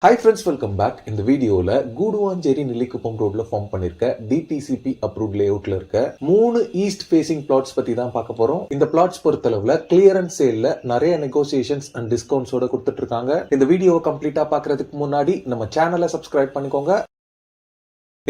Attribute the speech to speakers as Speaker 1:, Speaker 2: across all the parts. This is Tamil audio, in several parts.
Speaker 1: Hi friends, welcome back. இந்த வீடியோல கூடுவாஞ்சேரி நெல்லிக்குப்பம் ரோட்ல ஃபார்ம் பண்ணிருக்க டிடிசிபி அப்ரூவ்ட் லேஅவுட்ல இருக்க 3 ஈஸ்ட் ஃபேசிங் பிளாட்ஸ் பத்தி தான் பார்க்க போறோம். இந்த பிளாட்ஸ் பொறுத்தளவுல கிளியரன்ஸ் சேல்ல நிறைய நெகோசியேஷன்ஸ் அண்ட் டிஸ்கவுண்ட்ஸோட கொடுத்துட்டு இருக்காங்க. இந்த வீடியோவை கம்ப்ளீட்டா பாக்குறதுக்கு முன்னாடி நம்ம சேனலை சப்ஸ்கிரைப் பண்ணிக்கோங்க.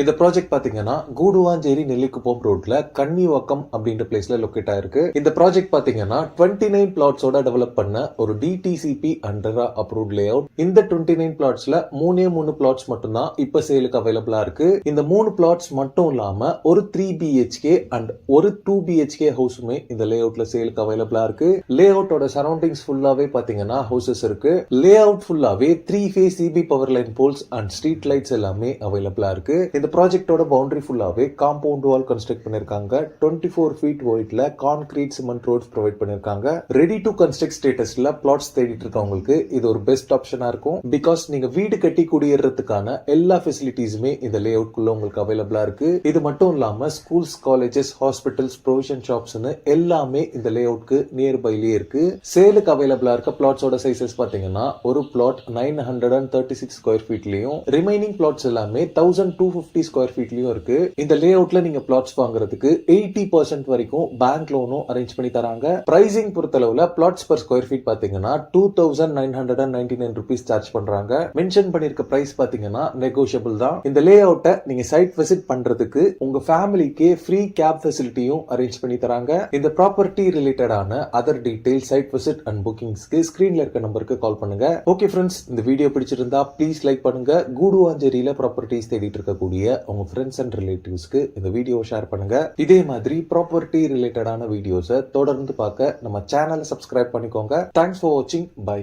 Speaker 1: இந்த ப்ராஜெக்ட் பாத்தீங்கன்னா கூடுவாஞ்சேரி நெல்லிக்குப்பம் ரோட்ல கன்னிவாக்கம் அப்படின்ற பிளேஸ்ல லொக்கேட் ஆயிருக்கு. இந்த ப்ராஜெக்ட் பாத்தீங்கன்னா 29 பிளாட்ஸோட டெவலப் பண்ண ஒரு DTCP under approved lay out. இந்த 29 பிளாட்ஸ்ல 3 பிளாட்ஸ் மட்டும் தான் இப்ப சேலுக்கு அவைலபிளா இருக்கு. இந்த 3 பிளாட்ஸ் மட்டும் இல்லாம ஒரு 3 பிஹெச்கே அண்ட் ஒரு 2 பிஹெச்கே ஹவுஸுமே இந்த லே அவுட்ல சேலுக்கு அவைலபிளா இருக்கு. லே அவுட்டோட சரௌண்டிங்ஸ் ஃபுல்லாவே பாத்தீங்கன்னா ஹவுசஸ் இருக்கு. லே அவுட் ஃபுல்லாவே 3 phase CB power line poles and street lights எல்லாமே அவைலபிளா இருக்கு. இந்த ப்ராஜெக்டோட பவுண்டரி ஃபுல்லாவே காம்பவுண்ட் வால் கன்ஸ்ட்ரக்ட் பண்ணிருக்காங்க. 24 ஃபீட் ஒய்ட்ல கான்கிரீட் சிமெண்ட் ரோட்ஸ் ப்ரொவைட் பண்ணிருக்காங்க. ரெடி டு கன்ஸ்ட்ரக்ட் ஸ்டேட்டஸ்ல பிளாட்ஸ் தேடிட்டு இருக்கவங்களுக்கு இது ஒரு பெஸ்ட் ஆப்ஷனா இருக்கும். பிகாஸ் நீங்க வீடு கட்டி குடியேறதுக்கான எல்லா ஃபெசிலிட்டிஸுமே இந்த லே அவுட்குள்ள உங்களுக்கு அவைலபிளா இருக்கு. இது மட்டும் இல்லாம ஸ்கூல்ஸ், காலேஜஸ், ஹாஸ்பிட்டல்ஸ், ப்ரொவிஷன் ஷாப்ஸ்னு எல்லாமே இந்த லே அவுட்க்கு நியர்பைலே இருக்கு. சேலுக்கு அவைலபிளா இருக்க பிளாட்ஸோட சைசஸ் பாத்தீங்கன்னா ஒரு பிளாட் 936 ஸ்கொயர் ஃபீட்லயும் ரிமைனிங் பிளாட்ஸ் எல்லாமே 1250 ஸ்கொயர் ஃபீட்லயும் இருக்கு. இந்த லே அவுட்ல நீங்க பிளாட்ஸ் வாங்குறதுக்கு 80% வரைக்கும் பேங்க் லோனும் அரேஞ்ச் பண்ணி தராங்க. பிரைசிங் பொறுத்தளவுல பிளாட்ஸ் பர் ஸ்கொயர் ஃபீட் பாத்தீங்கன்னா 2999 rupees சார்ஜ் பண்றாங்க. மென்ஷன் பண்ணிருக்க பிரைஸ் பாத்தீங்கன்னா நெகோஷியபிள் தான். இந்த லே அவுட்டை நீங்க சைட் விசிட் பண்றதுக்கு உங்க ஃபேமிலிக்கு ஃப்ரீ கேப் ஃபெசிலிட்டியும் அரேஞ்ச் பண்ணி தராங்க. இந்த ப்ராப்பர்ட்டி ரிலேட்டடான other detail, site visit and புக்கிங்ஸ்க்கு ஸ்கிரீன்ல இருக்க நம்பருக்கு கால் பண்ணுங்க. ஓகே ஃப்ரெண்ட்ஸ், இந்த வீடியோ பிடிச்சிருந்தா ப்ளீஸ் லைக் பண்ணுங்க. கூடுவாஞ்சேரியில ப்ராப்பர்ட்டிஸ் தேடிட்டு இருக்கக்கூடிய உங்க ஃப்ரெண்ட்ஸ் அண்ட் ரிலேட்டிவ்ஸ்க்கு இந்த வீடியோ ஷேர் பண்ணுங்க. இதே மாதிரி ப்ராப்பர்ட்டி ரிலேட்டடான வீடியோஸை தொடர்ந்து பார்க்க நம்ம சேனலை சப்ஸ்கிரைப் பண்ணிக்கோங்க. தேங்க்ஸ் ஃபார் வாட்சிங். பை.